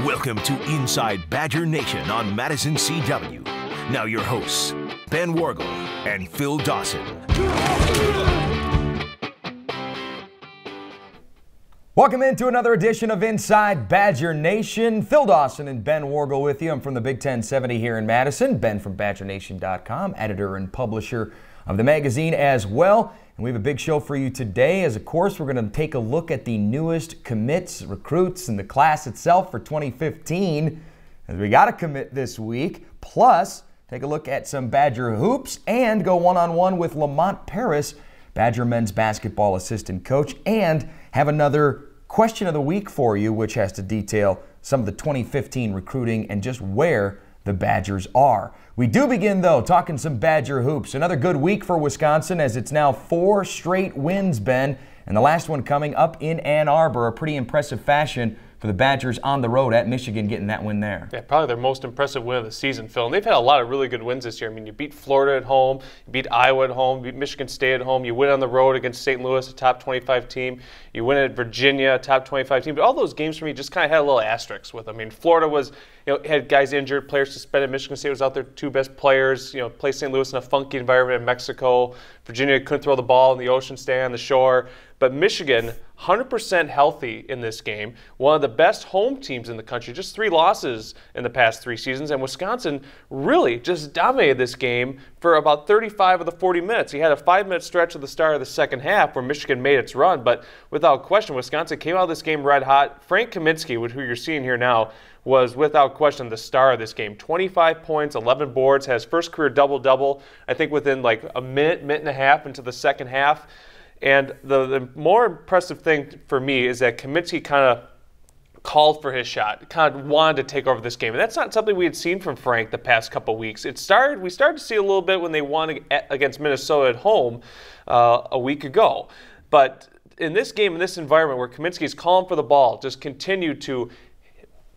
Welcome to Inside Badger Nation on Madison CW. Now your hosts, Ben Wargle and Phil Dawson. Welcome into another edition of Inside Badger Nation. Phil Dawson and Ben Wargle with you. I'm from the Big 1070 here in Madison. Ben from BadgerNation.com, editor and publisher of the magazine as well. And we have a big show for you today, as of course we're going to take a look at the newest commits, recruits, and the class itself for 2015, as we got a commit this week. Plus, take a look at some Badger hoops and go one-on-one with Lamont Paris, Badger men's basketball assistant coach, and have another question of the week for you, which has to detail some of the 2015 recruiting and just where the Badgers are. We do begin, though, talking some Badger hoops. Another good week for Wisconsin, as it's now 4 straight wins, Ben, and the last one coming up in Ann Arbor, a pretty impressive fashion for the Badgers on the road at Michigan, getting that win there. Yeah, probably their most impressive win of the season, Phil. And they've had a lot of really good wins this year. I mean, you beat Florida at home, you beat Iowa at home, you beat Michigan State at home, you win on the road against St. Louis, a top 25 team, you win at Virginia, a top 25 team. But all those games for me just kind of had a little asterisk with them. I mean, Florida was, had guys injured, players suspended. Michigan State was out there, 2 best players. Played St. Louis in a funky environment in Mexico. Virginia couldn't throw the ball in the ocean, stay on the shore. But Michigan, 100% healthy in this game. One of the best home teams in the country. Just 3 losses in the past 3 seasons. And Wisconsin really just dominated this game for about 35 of the 40 minutes. You had a 5-minute stretch at the start of the second half where Michigan made its run. But without question, Wisconsin came out of this game red hot. Frank Kaminsky, who you're seeing here now, was without question the star of this game. 25 points, 11 boards, has first career double-double, I think within like a minute and a half into the second half. And the more impressive thing for me is that Kaminsky kind of called for his shot, kind of wanted to take over this game. And that's not something we had seen from Frank the past couple weeks. We started to see a little bit when they won against Minnesota at home a week ago. But in this game, in this environment where Kaminsky's calling for the ball, just continued to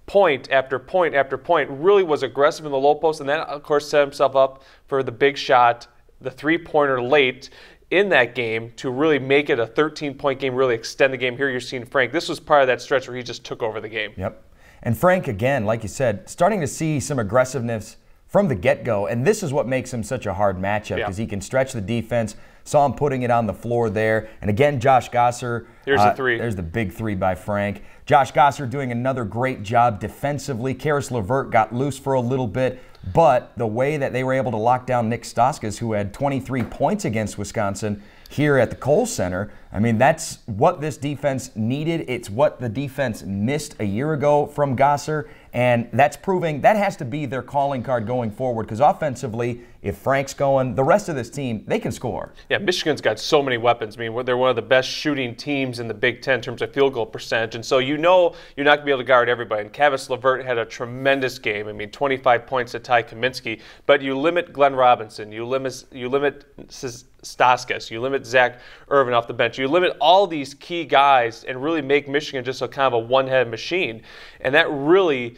point after point after point, really was aggressive in the low post, and then, of course, set himself up for the big shot, the 3-pointer late in that game to really make it a 13-point game, really extend the game. Here you're seeing Frank. This was part of that stretch where he just took over the game. Yep. And Frank, again, like you said, starting to see some aggressiveness from the get-go, and this is what makes him such a hard matchup, because he can stretch the defense. Saw him putting it on the floor there. And again, Josh Gosser. Here's the 3. There's the big 3 by Frank. Josh Gosser doing another great job defensively. Karis LeVert got loose for a little bit, but the way that they were able to lock down Nick Stauskas, who had 23 points against Wisconsin here at the Kohl Center, I mean, that's what this defense needed. It's what the defense missed a year ago from Gosser, and that's proving that has to be their calling card going forward, because offensively, if Frank's going, the rest of this team, they can score. Yeah, Michigan's got so many weapons. I mean, they're one of the best shooting teams in the Big Ten in terms of field goal percentage, and so you know you're not going to be able to guard everybody. And Karis LeVert had a tremendous game. I mean, 25 points to tie Kaminsky, but you limit Glenn Robinson, you limit Stauskas, you limit Zach Irvin off the bench, you limit all these key guys and really make Michigan just a kind of a one-headed machine. And that really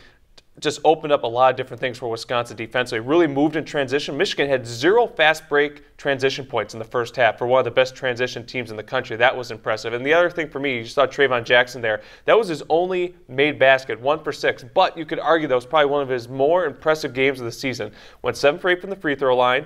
just opened up a lot of different things for Wisconsin defensively. Really moved in transition. Michigan had 0 fast break transition points in the first half for one of the best transition teams in the country. That was impressive. And the other thing for me, you saw Trayvon Jackson there. That was his only made basket, 1 for 6. But you could argue that was probably one of his more impressive games of the season. Went 7 for 8 from the free throw line.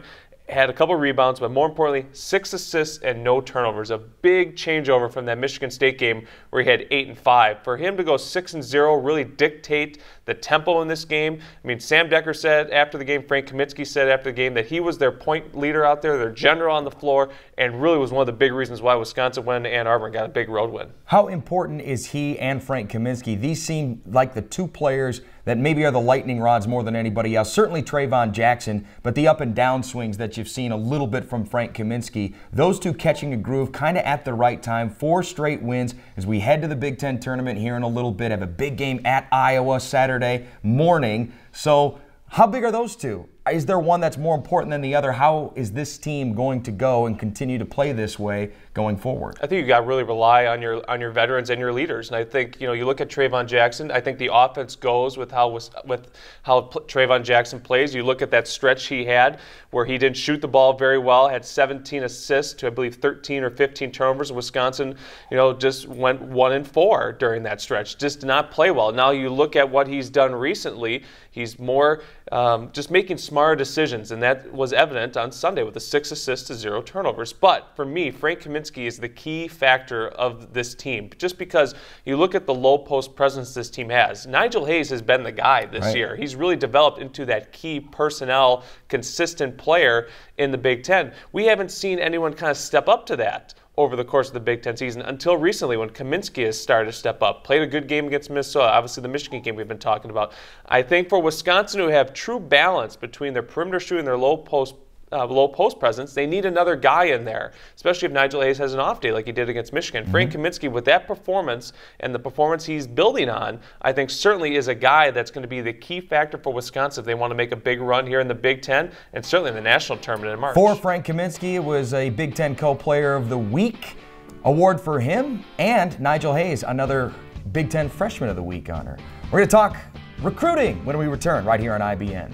Had a couple rebounds, but more importantly, 6 assists and no turnovers. A big changeover from that Michigan State game where he had 8 and 5. For him to go 6 and 0, really dictate the tempo in this game. I mean, Sam Decker said after the game, Frank Kaminsky said after the game that he was their point leader out there, their general on the floor, and really was one of the big reasons why Wisconsin went to Ann Arbor and got a big road win. How important is he and Frank Kaminsky? These seem like the 2 players that maybe are the lightning rods more than anybody else. Certainly Trayvon Jackson, but the up and down swings that you've seen a little bit from Frank Kaminsky, those 2 catching a groove kind of at the right time. 4 straight wins as we head to the Big Ten tournament here in a little bit. Have a big game at Iowa Saturday morning. So how big are those 2? is there one that's more important than the other? How is this team going to go and continue to play this way going forward? I think you got to really rely on your veterans and your leaders. And I think, you look at Trayvon Jackson. I think the offense goes with how Trayvon Jackson plays. You look at that stretch he had where he didn't shoot the ball very well, had 17 assists to, I believe, 13 or 15 turnovers. Wisconsin, just went 1-4 during that stretch. Just did not play well. Now you look at what he's done recently. He's more just making smarter decisions, and that was evident on Sunday with the 6 assists to 0 turnovers. But for me, Frank Kaminsky is the key factor of this team, just because you look at the low post presence this team has. Nigel Hayes has been the guy this year. He's really developed into that key personnel, consistent player in the Big Ten. We haven't seen anyone kind of step up to that over the course of the Big Ten season until recently when Kaminsky has started to step up. Played a good game against Minnesota, obviously the Michigan game we've been talking about. I think for Wisconsin to have true balance between their perimeter shooting and their low post presence, they need another guy in there, especially if Nigel Hayes has an off day like he did against Michigan. Frank Kaminsky, with that performance and the performance he's building on, I think certainly is a guy that's going to be the key factor for Wisconsin if they want to make a big run here in the Big Ten and certainly in the national tournament in March. For Frank Kaminsky, it was a Big Ten Co-Player of the Week award for him, and Nigel Hayes, another Big Ten Freshman of the Week honor. We're going to talk recruiting when we return right here on IBN.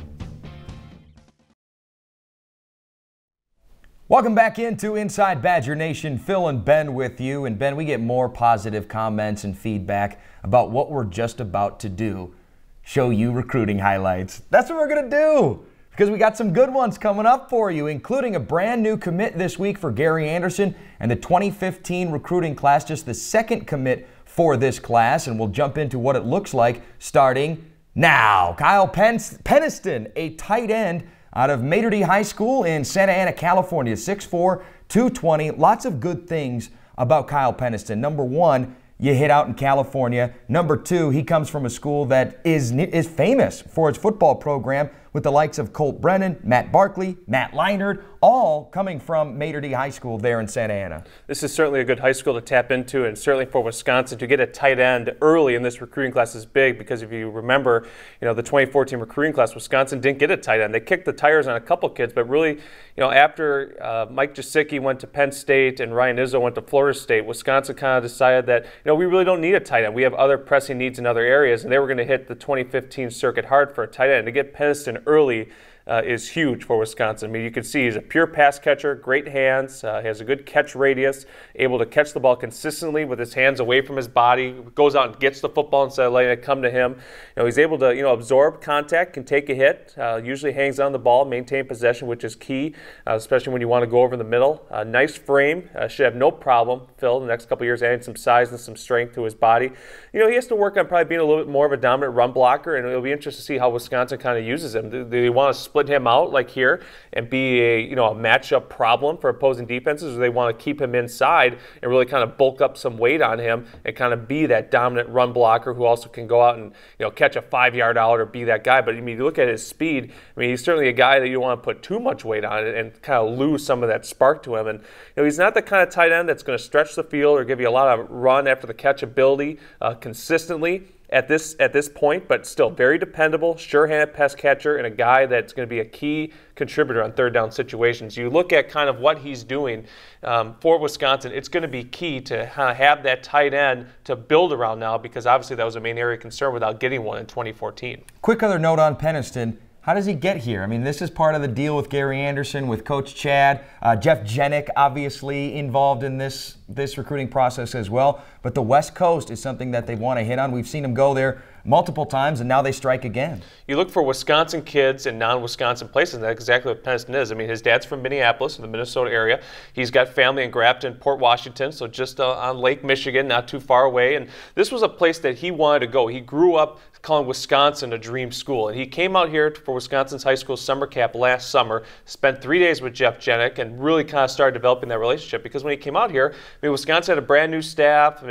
Welcome back into Inside Badger Nation. Phil and Ben with you. And Ben, we get more positive comments and feedback about what we're just about to do. Show you recruiting highlights. That's what we're going to do because we got some good ones coming up for you, including a brand new commit this week for Gary Anderson and the 2015 recruiting class, just the second commit for this class. And we'll jump into what it looks like starting now. Kyle Peniston, a tight end out of Maitre D High School in Santa Ana, California, 6'4", 220. Lots of good things about Kyle Peniston. Number one, you hit out in California. Number two, he comes from a school that is famous for its football program with the likes of Colt Brennan, Matt Barkley, Matt Leinart, all coming from Maitre D High School there in Santa Ana. This is certainly a good high school to tap into, and certainly for Wisconsin to get a tight end early in this recruiting class is big because if you remember, the 2014 recruiting class, Wisconsin didn't get a tight end. They kicked the tires on a couple kids, but really, after Mike Gesicki went to Penn State and Ryan Izzo went to Florida State, Wisconsin kind of decided that, we really don't need a tight end. We have other pressing needs in other areas, and they were going to hit the 2015 circuit hard for a tight end. To get Peniston early is huge for Wisconsin. I mean, you can see he's a pure pass catcher, great hands, has a good catch radius, able to catch the ball consistently with his hands away from his body, goes out and gets the football instead of letting it come to him. He's able to, absorb contact, can take a hit, usually hangs on the ball, maintain possession, which is key, especially when you want to go over the middle. Nice frame, should have no problem, Phil, the next couple of years adding some size and some strength to his body. He has to work on probably being a little bit more of a dominant run blocker, and it'll be interesting to see how Wisconsin kind of uses him. Do they want to split him out like here and be a matchup problem for opposing defenses, or they want to keep him inside and really kind of bulk up some weight on him and kind of be that dominant run blocker who also can go out and catch a 5-yard out or be that guy? But you look at his speed. He's certainly a guy that you don't want to put too much weight on it and kind of lose some of that spark to him. And he's not the kind of tight end that's going to stretch the field or give you a lot of run after the catch ability consistently at this point, but still very dependable, sure-handed pass catcher, and a guy that's going to be a key contributor on third down situations. You look at kind of what he's doing for Wisconsin, it's going to be key to have that tight end to build around now, because obviously that was a main area of concern without getting one in 2014. Quick other note on Peniston. How does he get here? This is part of the deal with Gary Anderson, with Coach Chad. Jeff Jenick obviously involved in this recruiting process as well. But the West Coast is something that they want to hit on. We've seen him go there multiple times, and now they strike again. You look for Wisconsin kids in non-Wisconsin places, and that's exactly what Peniston is. His dad's from Minneapolis, in the Minnesota area. He's got family in Grafton, Port Washington, so just on Lake Michigan, not too far away. And this was a place that he wanted to go. He grew up calling Wisconsin a dream school, and he came out here for Wisconsin's high school summer camp last summer, spent 3 days with Jeff Jenick, and really kind of started developing that relationship, because when he came out here, Wisconsin had a brand new staff.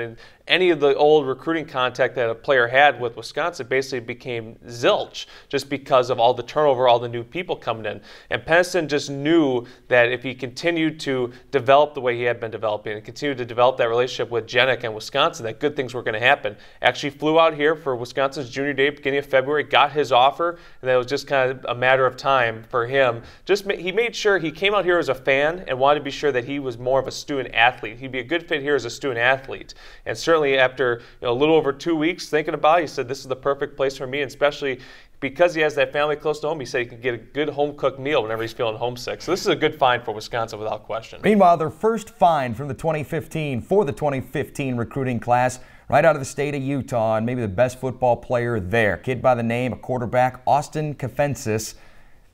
any of the old recruiting contact that a player had with Wisconsin basically became zilch just because of all the turnover, all the new people coming in. And Pennison just knew that if he continued to develop the way he had been developing and continued to develop that relationship with Janik and Wisconsin, that good things were going to happen. Actually flew out here for Wisconsin's junior day, beginning of February, got his offer, and that was just kind of a matter of time for him. He made sure he came out here as a fan and wanted to be sure that he was more of a student athlete. He'd be a good fit here as a student athlete. And certainly after a little over 2 weeks thinking about it, he said, this is the perfect place for me, and especially because he has that family close to home. He said he can get a good home-cooked meal whenever he's feeling homesick. So this is a good find for Wisconsin without question. Meanwhile, their first find from the 2015 recruiting class, right out of the state of Utah, and maybe the best football player there. Kid by the name, a quarterback, Austin Kafensis.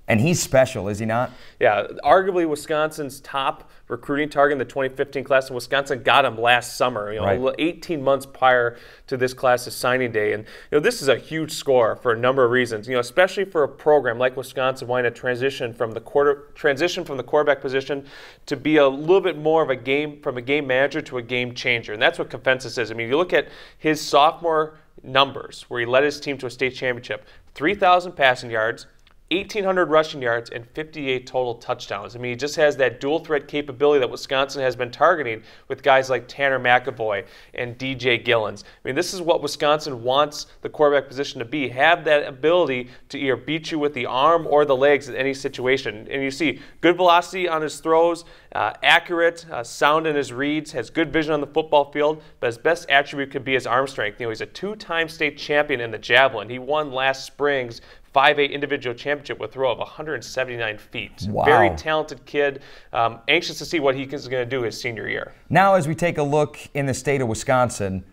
And he's special, is he not? Yeah, arguably Wisconsin's top recruiting target in the 2015 class, and Wisconsin got him last summer, right. 18 months prior to this class's signing day. And this is a huge score for a number of reasons, especially for a program like Wisconsin wanting to transition from the quarterback position to be a little bit more of a game manager to a game changer. And that's what Kafensis is. I mean, you look at his sophomore numbers where he led his team to a state championship, 3,000 passing yards, 1,800 rushing yards, and 58 total touchdowns. I mean, he just has that dual threat capability that Wisconsin has been targeting with guys like Tanner McAvoy and DJ Gillens. I mean, this is what Wisconsin wants the quarterback position to be. Have that ability to either beat you with the arm or the legs in any situation. And you see good velocity on his throws, accurate, sound in his reads, has good vision on the football field, but his best attribute could be his arm strength. He's a two-time state champion in the javelin. He won last spring's 5A individual championship with a throw of 179 feet. Wow. Very talented kid. Anxious to see what he is going to do his senior year. Now, as we take a look in the state of Wisconsin,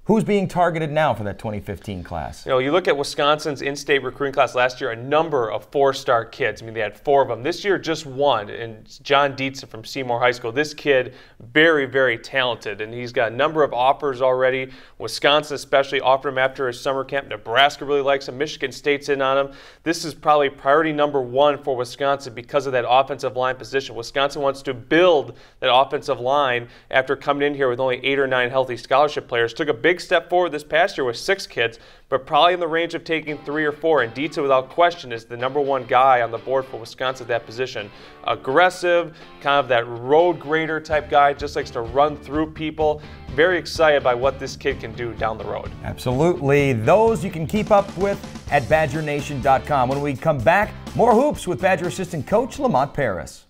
who's being targeted now for that 2015 class? You look at Wisconsin's in-state recruiting class last year, a number of four-star kids. I mean, they had 4 of them. This year, just one, and John Dietz from Seymour High School. This kid, very, very talented, and he's got a number of offers already. Wisconsin especially offered him after his summer camp. Nebraska really likes him. Michigan State's in on him. This is probably priority number 1 for Wisconsin because of that offensive line position. Wisconsin wants to build that offensive line after coming in here with only 8 or 9 healthy scholarship players. Took a big step forward this past year with 6 kids, but probably in the range of taking 3 or 4. And Dietz, without question, is the number 1 guy on the board for Wisconsin at that position. Aggressive, kind of that road grader type guy, just likes to run through people. Very excited by what this kid can do down the road. Absolutely. Those you can keep up with at BadgerNation.com. When we come back, more hoops with Badger assistant coach Lamont Paris.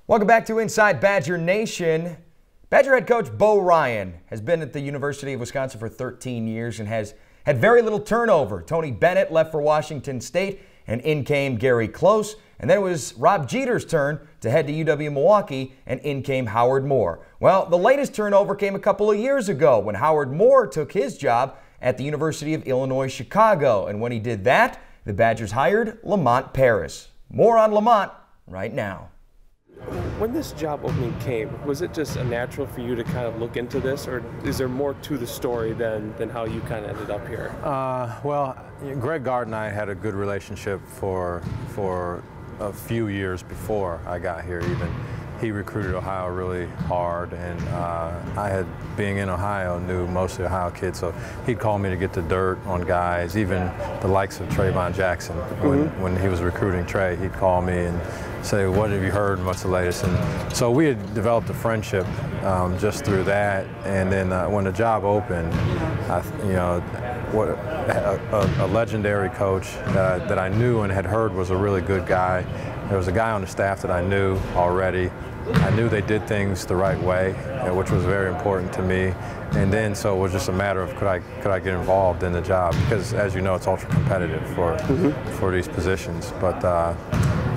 Welcome back to Inside Badger Nation. Badger head coach Bo Ryan has been at the University of Wisconsin for 13 years and has had very little turnover. Tony Bennett left for Washington State, and in came Gary Close. And then it was Rob Jeter's turn to head to UW-Milwaukee, and in came Howard Moore. Well, the latest turnover came a couple of years ago when Howard Moore took his job at the University of Illinois Chicago. And when he did that, the Badgers hired Lamont Paris. More on Lamont right now. When this job opening came, was it just a natural for you to kind of look into this, or is there more to the story than how you kind of ended up here? Well, Greg Gard and I had a good relationship for a few years before I got here even. He recruited Ohio really hard, and I had, being in Ohio, knew most of the Ohio kids, so he'd call me to get the dirt on guys, even the likes of Trayvon Jackson. When he was recruiting Trey, he'd call me and say, what have you heard and what's the latest? And so we had developed a friendship just through that, and then when the job opened, a legendary coach that I knew and had heard was a really good guy. There was a guy on the staff that I knew already. I knew they did things the right way, which was very important to me. And then so it was just a matter of could I get involved in the job, because as you know, it's ultra competitive for these positions. But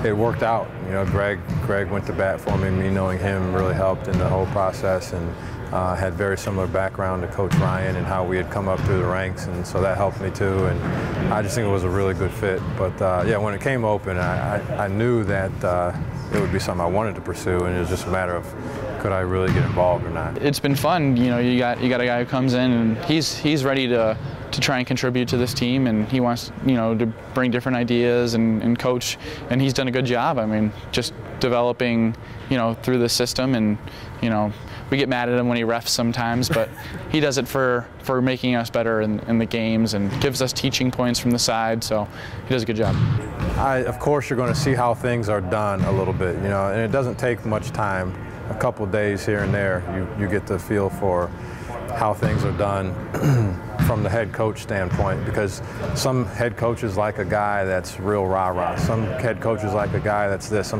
it worked out. Greg went to bat for me. Me knowing him really helped in the whole process, and had very similar background to Coach Ryan and how we had come up through the ranks, and so that helped me too. And I just think it was a really good fit. But yeah, when it came open, I knew that it would be something I wanted to pursue, and it was just a matter of could I really get involved or not. It's been fun. You got a guy who comes in and he's ready to try and contribute to this team, and he wants to bring different ideas and coach, and he's done a good job. I mean, just developing through the system, and You know, we get mad at him when he refs sometimes, but he does it for making us better in the games and gives us teaching points from the side, so he does a good job. Of course, you're going to see how things are done a little bit, you know, and it doesn't take much time. A couple of days here and there, you get the feel for how things are done from the head coach standpoint, because some head coaches like a guy that's real rah-rah. Some head coaches like a guy that's this.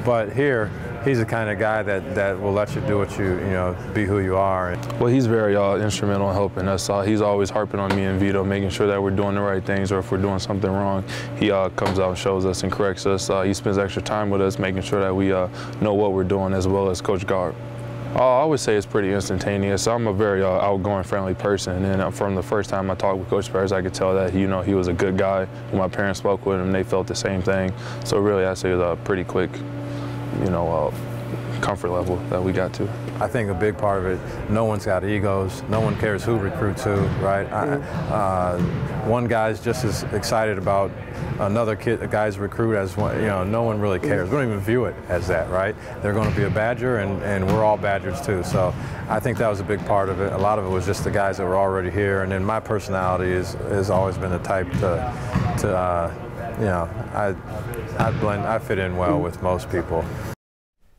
But here, he's the kind of guy that will let you do what you know, be who you are. Well, he's very instrumental in helping us. He's always harping on me and Vito, making sure that we're doing the right things, or if we're doing something wrong, he comes out and shows us and corrects us. He spends extra time with us, making sure that we know what we're doing, as well as Coach Gard. I would say it's pretty instantaneous. I'm a very outgoing, friendly person, and from the first time I talked with Coach Paris, I could tell that he was a good guy. When my parents spoke with him, they felt the same thing. So really, I say it was a pretty quick, comfort level that we got to. I think a big part of it, no one's got egos. No one cares who recruits who, right? One guy's just as excited about another guy's recruit as one. No one really cares. We don't even view it as that, right? They're going to be a Badger, and we're all Badgers too. So I think that was a big part of it. A lot of it was just the guys that were already here, and then my personality has always been the type I blend. I fit in well with most people.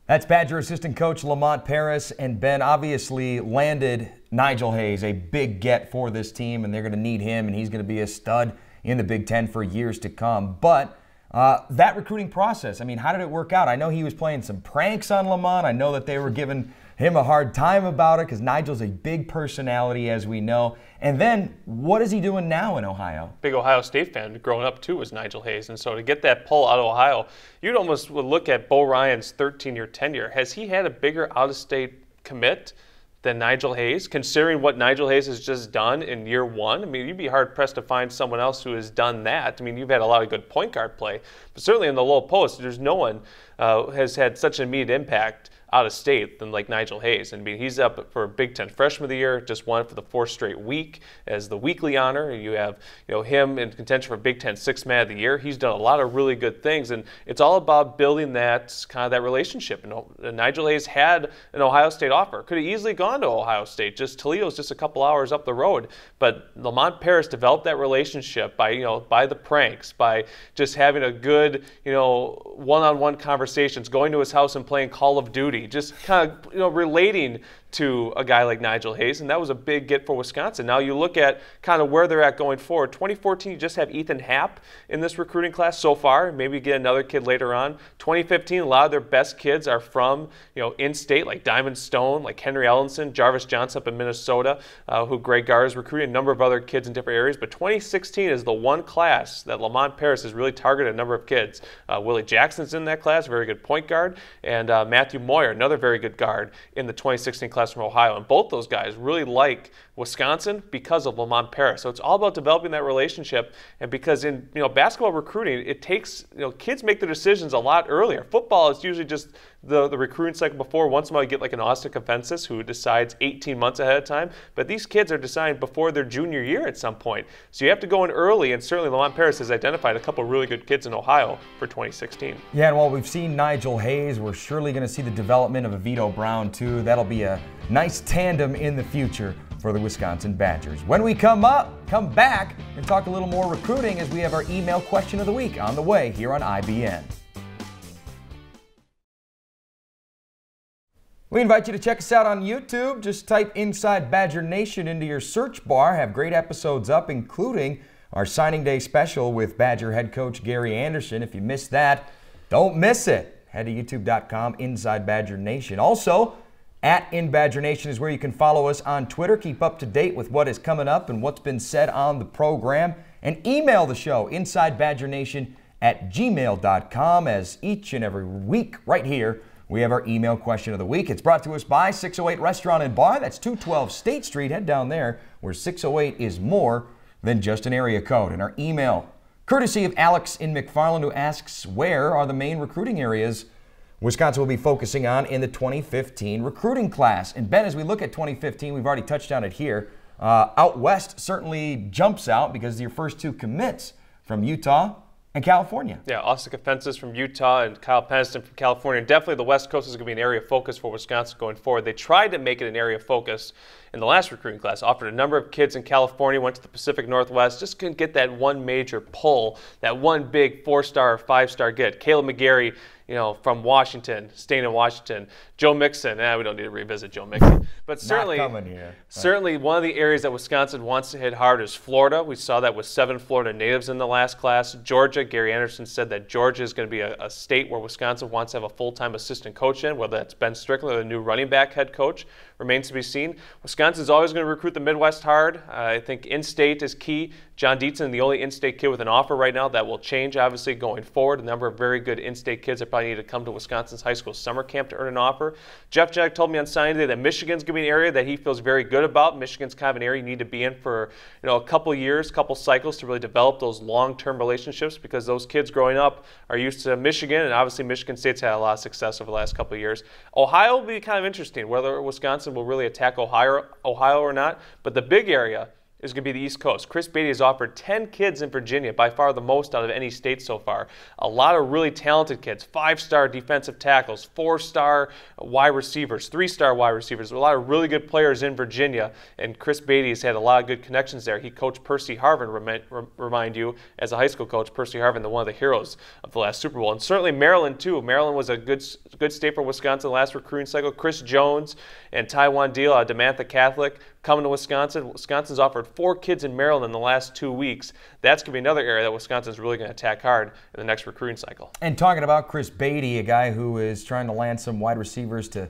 That's Badger assistant coach Lamont Paris, and Ben obviously landed Nigel Hayes, a big get for this team, and they're going to need him, and he's going to be a stud in the Big Ten for years to come. But that recruiting process, I mean, how did it work out? I know he was playing some pranks on Lamont. I know that they were giving him a hard time about it because Nigel's a big personality, as we know. And then, what is he doing now in Ohio? Big Ohio State fan growing up, too, was Nigel Hayes. And so to get that pull out of Ohio, you'd almost look at Bo Ryan's 13-year tenure. Has he had a bigger out-of-state commit than Nigel Hayes, considering what Nigel Hayes has just done in year one? I mean, you'd be hard-pressed to find someone else who has done that. I mean, you've had a lot of good point guard play, but certainly in the low post, there's no one has had such an immediate impact out of state than like Nigel Hayes. I mean, he's up for Big Ten Freshman of the Year, just won it for the 4th straight week as the weekly honor. You have him in contention for Big Ten Sixth Man of the Year. He's done a lot of really good things, and it's all about building that kind of that relationship. And Nigel Hayes had an Ohio State offer. Could have easily gone to Ohio State. Toledo's just a couple hours up the road. But Lamont Paris developed that relationship by the pranks, by just having a good one-on-one conversations, going to his house and playing Call of Duty. Just kind of relating to a guy like Nigel Hayes, and that was a big get for Wisconsin. Now you look at kind of where they're at going forward. 2014, you just have Ethan Happ in this recruiting class so far. Maybe get another kid later on. 2015, a lot of their best kids are from in-state, like Diamond Stone, like Henry Ellenson, Jarvis Johnson up in Minnesota, who Greg Gard is recruiting, a number of other kids in different areas. But 2016 is the one class that Lamont Paris has really targeted a number of kids. Willie Jackson's in that class, very good point guard, and Matthew Moyer, another very good guard in the 2016 class from Ohio. And both those guys really like Wisconsin because of Lamont Paris. So it's all about developing that relationship. And because in basketball recruiting, it takes kids make their decisions a lot earlier. Football is usually just the recruiting cycle before. Once in a while you get like an Austin Confensis who decides 18 months ahead of time. But these kids are deciding before their junior year at some point. So you have to go in early, and certainly Lamont Paris has identified a couple of really good kids in Ohio for 2016. Yeah, and while we've seen Nigel Hayes, we're surely going to see the development of a Vito Brown too. That'll be a nice tandem in the future for the Wisconsin Badgers. When we come back and talk a little more recruiting as we have our email question of the week on the way here on IBN. We invite you to check us out on YouTube. Just type Inside Badger Nation into your search bar. Have great episodes up, including our signing day special with Badger head coach Gary Anderson. If you missed that, don't miss it. Head to youtube.com, Inside Badger Nation. Also, @InBadgerNation is where you can follow us on Twitter. Keep up to date with what is coming up and what's been said on the program. And email the show, InsideBadgerNation@gmail.com, as each and every week right here we have our email question of the week. It's brought to us by 608 Restaurant and Bar. That's 212 State Street. Head down there where 608 is more than just an area code. And our email, courtesy of Alex in McFarland, who asks, where are the main recruiting areas Wisconsin will be focusing on in the 2015 recruiting class? And Ben, as we look at 2015, we've already touched on it here. Out west certainly jumps out because your first two commits from Utah And California. Yeah, Austin Fences from Utah and Kyle Peniston from California. Definitely the West Coast is going to be an area of focus for Wisconsin going forward. They tried to make it an area of focus in the last recruiting class. Offered a number of kids in California, went to the Pacific Northwest, just couldn't get that one major pull, that one big 4-star or 5-star get. Caleb McGarry, from Washington, staying in Washington. Joe Mixon, we don't need to revisit Joe Mixon. But certainly, not coming here. Certainly one of the areas that Wisconsin wants to hit hard is Florida. We saw that with 7 Florida natives in the last class. Georgia, Gary Anderson said that Georgia is going to be a state where Wisconsin wants to have a full-time assistant coach in, whether that's Ben Strickland or the new running back head coach. Remains to be seen. Wisconsin's always going to recruit the Midwest hard. I think in-state is key. John Dietzen, the only in-state kid with an offer right now. That will change, obviously, going forward. A number of very good in-state kids that probably need to come to Wisconsin's high school summer camp to earn an offer. Jeff Jack told me on signing day that Michigan's going to be an area that he feels very good about. Michigan's kind of an area you need to be in for a couple years, couple cycles to really develop those long-term relationships, because those kids growing up are used to Michigan, and obviously Michigan State's had a lot of success over the last couple of years. Ohio will be kind of interesting, whether Wisconsin will really attack Ohio or not, but the big area is going to be the East Coast. Chris Beatty has offered 10 kids in Virginia, by far the most out of any state so far. A lot of really talented kids, 5-star defensive tackles, 4-star wide receivers, 3-star wide receivers. A lot of really good players in Virginia, and Chris Beatty has had a lot of good connections there. He coached Percy Harvin, remind you, as a high school coach. Percy Harvin, one of the heroes of the last Super Bowl. And certainly Maryland, too. Maryland was a good state for Wisconsin last recruiting cycle. Chris Jones and Taiwan Deal out of DeMatha Catholic coming to Wisconsin. Wisconsin's offered 4 kids in Maryland in the last 2 weeks. That's going to be another area that Wisconsin's really going to attack hard in the next recruiting cycle. And talking about Chris Beatty, a guy who is trying to land some wide receivers to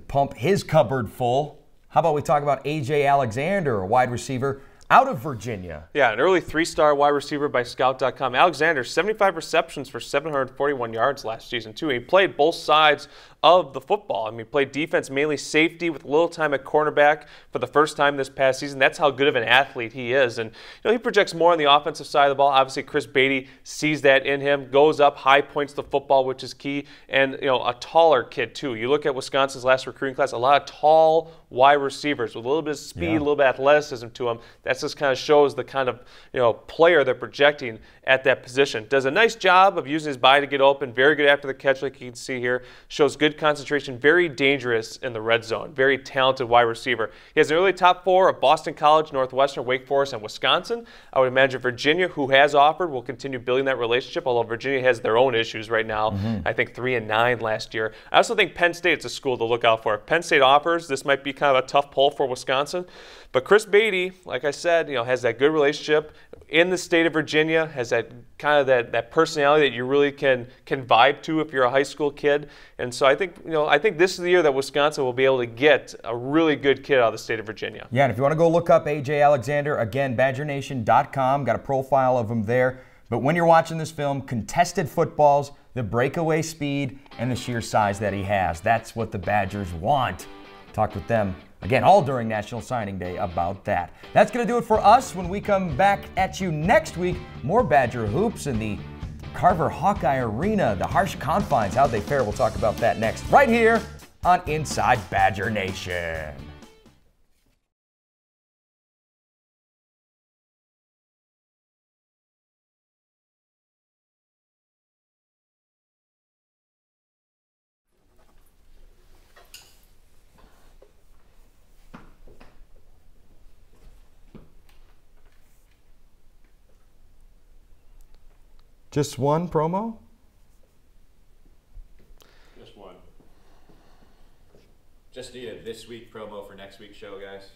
pump his cupboard full. How about we talk about A.J. Alexander, a wide receiver out of Virginia? Yeah, an early 3-star wide receiver by Scout.com. Alexander, 75 receptions for 741 yards last season, too. He played both sides of the football. I mean, he played defense, mainly safety, with a little time at cornerback for the first time this past season. That's how good of an athlete he is. And he projects more on the offensive side of the ball. Obviously, Chris Beatty sees that in him, goes up, high points the football, which is key. And, a taller kid, too. You look at Wisconsin's last recruiting class, a lot of tall wide receivers with a little bit of speed, a little bit of athleticism to them. That just kind of shows the kind of, player they're projecting at that position. Does a nice job of using his body to get open. Very good after the catch, like you can see here. Shows good concentration, very dangerous in the red zone, very talented wide receiver. He has an early top 4 of Boston College, Northwestern, Wake Forest, and Wisconsin. I would imagine Virginia, who has offered, will continue building that relationship, although Virginia has their own issues right now. I think 3-9 last year. I also think Penn State's a school to look out for. If Penn State offers, this might be kind of a tough pull for Wisconsin. But Chris Beatty, like I said, has that good relationship in the state of Virginia, has that kind of that personality that you really can vibe to if you're a high school kid. And so I think this is the year that Wisconsin will be able to get a really good kid out of the state of Virginia. Yeah, and if you want to go look up A.J. Alexander, again, BadgerNation.com, got a profile of him there. But when you're watching this film, contested footballs, the breakaway speed, and the sheer size that he has. That's what the Badgers want. Talked with them, again, all during National Signing Day about that. That's going to do it for us. When we come back at you next week, more Badger hoops in the Carver Hawkeye Arena, the harsh confines, how they fare. We'll talk about that next, right here on Inside Badger Nation. Just one promo? Just one. Just need a this week promo for next week's show, guys.